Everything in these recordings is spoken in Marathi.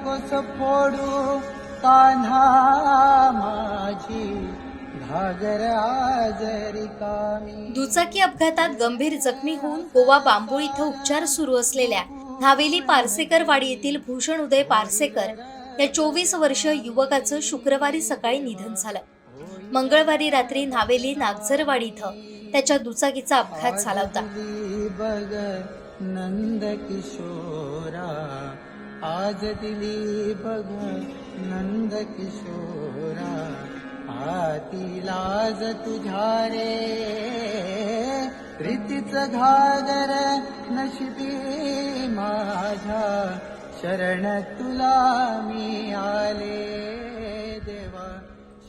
नकोस फोडू कान्हा माझी घागर आज रिकामी. दुचाकी अपघातात गंभीर जखमी होऊन गोवा बांबोळी इथं उपचार सुरू असलेल्या न्हावेली पारसेकरवाडी येथील भूषण उदय पारसेकर या 24 वर्षीय युवकाचं शुक्रवारी सकाळी निधन झालं. मंगळवारी रात्री न्हावेली नागझरवाडी इथं त्याच्या दुचाकीचा अपघात झाला होता. बघ नंद किशोरा आज दिली बघ नंद किशोरा आती लाज तुझ्या रे प्रीतीच घागर नशिबी माझ्या शरण तुला मी आले देवा.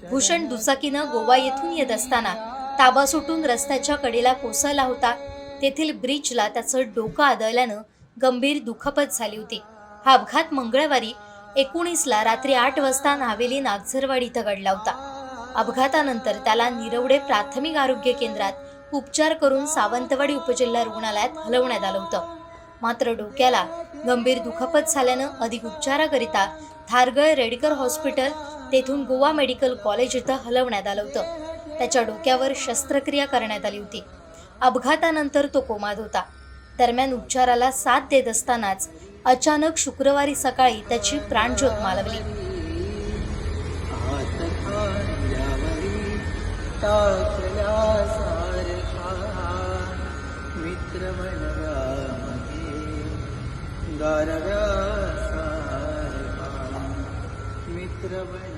भूषण दुचाकीनं गोवा येथून येत असताना ताबा सुटून रस्त्याच्या कडेला कोसळला होता. तेथील ब्रिजला त्याचं डोकं आदळल्यानं गंभीर दुखापत झाली होती. हा अपघात मंगळवारी 19 रात्री 8 वाजता न्हावेली नागझरवाडी इथं घडला होता. अपघातानंतर त्याला निरवडे प्राथमिक आरोग्य केंद्रात उपचार करून सावंतवाडी उपजिल्हा रुग्णालयात हलवण्यात आलं होतं. मात्र डोक्याला गंभीर दुखापत झाल्यानं अधिक उपचाराकरिता थारगळ रेडकर हॉस्पिटल तेथून गोवा मेडिकल कॉलेज इथं हलवण्यात आलं होतं. त्याच्या डोक्यावर शस्त्रक्रिया करण्यात आली होती. अपघातानंतर तो कोमात होता. दरम्यान उपचाराला साथ देत असतानाच अचानक शुक्रवारी सकाळी त्याची प्राणज्योत मालवली.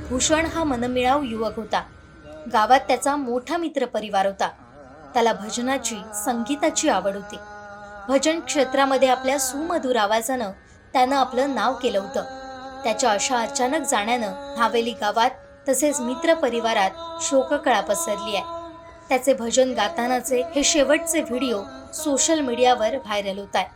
भूषण हा मनमिळाऊ युवक होता. गावात त्याचा मोठा मित्र परिवार होता. त्याला भजनाची संगीताची आवड होती. भजन क्षेत्रामध्ये आपल्या सुमधुर आवाजानं त्यानं आपलं नाव केलं होतं. त्याच्या अशा अचानक जाण्यानं न्हावेली गावात तसेच मित्र परिवारात शोककळा पसरली आहे. त्याचे भजन गातानाचे हे शेवटचे व्हिडिओ सोशल मीडियावर व्हायरल होत आहेत.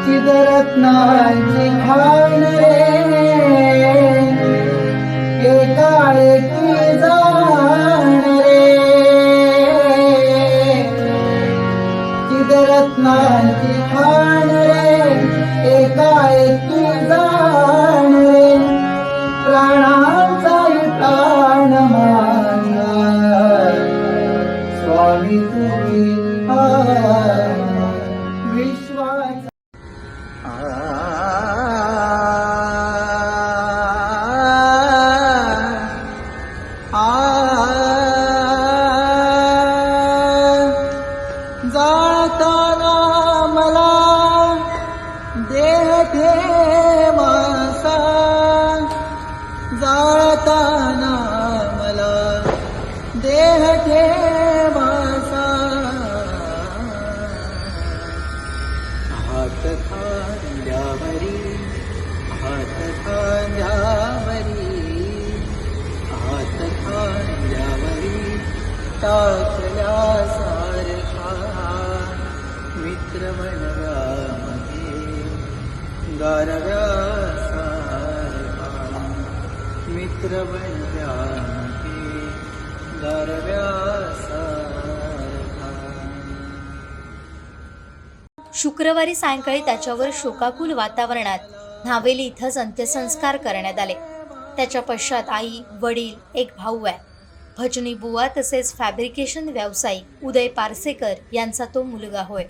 चिदरत्नांची खाण रे एकाएकी जाण रे चिदरत्नांची खाण रे एकाएकी जाण रे प्राणांचा प्राण माझा स्वामी तुम्ही विश्वाचा. जाताना मला देह ठेवासा जाताना मला देह ठेवासा हात खांद्यावरी हात खांद्यावरी हात खांद्यावरी टाकल्या सारखा मित्र बनव्यामध्ये गारव्या सारखा मित्र बनव्यामध्ये गारव्या सारखा. शुक्रवारी सायंकाळी त्याच्यावर शोकाकुल वातावरणात न्हावेली इथंच अंत्यसंस्कार करण्यात आले. त्याच्या पश्चात आई, वडील, एक भाऊ आहे. भजनी बुवा तसेच फॅब्रिकेशन व्यावसायिक उदय पारसेकर यांचा तो मुलगा होय.